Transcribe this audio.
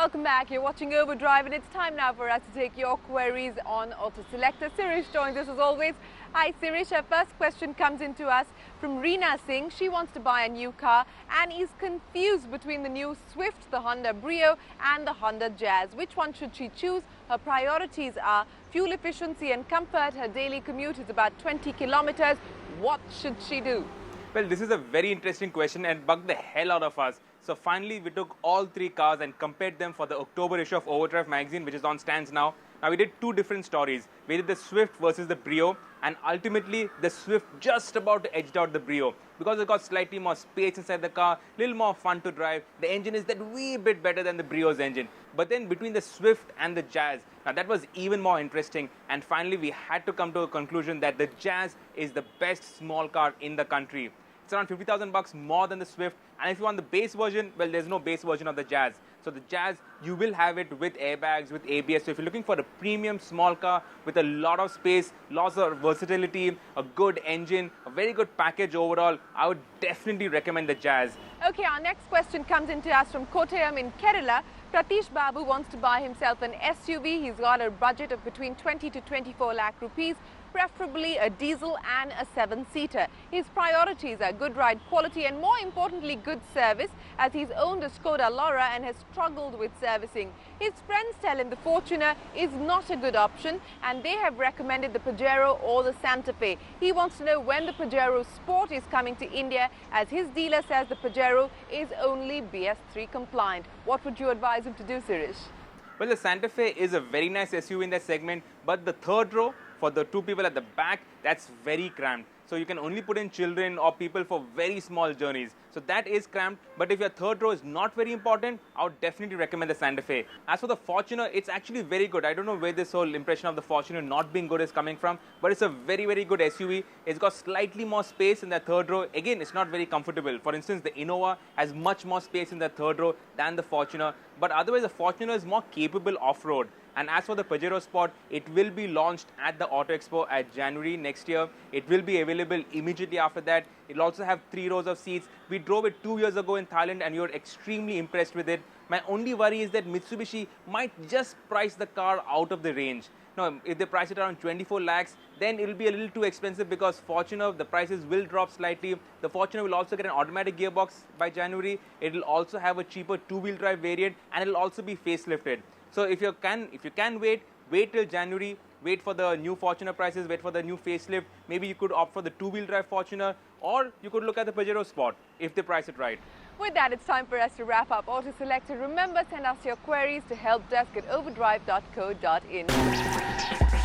Welcome back. You're watching Overdrive and it's time now for us to take your queries on Auto Selector. Sirish joins us as always. Hi Sirish, our first question comes into us from Reena Singh. She wants to buy a new car and is confused between the new Swift, the Honda Brio and the Honda Jazz. Which one should she choose? Her priorities are fuel efficiency and comfort. Her daily commute is about 20 kilometers. What should she do? Well, this is a very interesting question and bugged the hell out of us. So finally, we took all three cars and compared them for the October issue of Overdrive magazine, which is on stands now. Now, we did two different stories. We did the Swift versus the Brio, and ultimately, the Swift just about edged out the Brio because it got slightly more space inside the car, a little more fun to drive. The engine is that wee bit better than the Brio's engine. But then between the Swift and the Jazz, now that was even more interesting. And finally, we had to come to a conclusion that the Jazz is the best small car in the country. It's around 50,000 bucks more than the Swift, and if you want the base version, well, there's no base version of the Jazz. So the Jazz, you will have it with airbags, with ABS. So if you're looking for a premium small car with a lot of space, lots of versatility, a good engine, a very good package overall, I would definitely recommend the Jazz. Okay, our next question comes into us from Kottayam in Kerala. Pratish Babu wants to buy himself an SUV. He's got a budget of between 20 to 24 lakh rupees, preferably a diesel and a 7-seater. His priorities are good ride quality and more importantly good service, as he's owned a Skoda Laura and has struggled with servicing. His friends tell him the Fortuner is not a good option and they have recommended the Pajero or the Santa Fe. He wants to know when the Pajero Sport is coming to India, as his dealer says the Pajero is only BS3 compliant. What would you advise him to do, Sirish? Well, the Santa Fe is a very nice SUV in that segment, but the third row for the two people at the back, that's very cramped. So you can only put in children or people for very small journeys. So that is cramped, but if your third row is not very important, I would definitely recommend the Santa Fe. As for the Fortuner, it's actually very good. I don't know where this whole impression of the Fortuner not being good is coming from, but it's a very, very good SUV. It's got slightly more space in the third row. Again, it's not very comfortable. For instance, the Innova has much more space in the third row than the Fortuner, but otherwise the Fortuner is more capable off-road. And as for the Pajero Sport, it will be launched at the Auto Expo at January next year. It will be available immediately after that. It will also have 3 rows of seats. We drove it 2 years ago in Thailand and we were extremely impressed with it. My only worry is that Mitsubishi might just price the car out of the range. Now, if they price it around 24 lakhs, then it will be a little too expensive because Fortuner, the prices will drop slightly. The Fortuner will also get an automatic gearbox by January. It will also have a cheaper two-wheel drive variant and it will also be facelifted. So if you can wait till January, wait for the new Fortuner prices, wait for the new facelift. Maybe you could opt for the two-wheel drive Fortuner, or you could look at the Pajero Sport if they price it right. With that, it's time for us to wrap up Auto Selector. Remember, send us your queries to helpdesk@overdrive.co.in.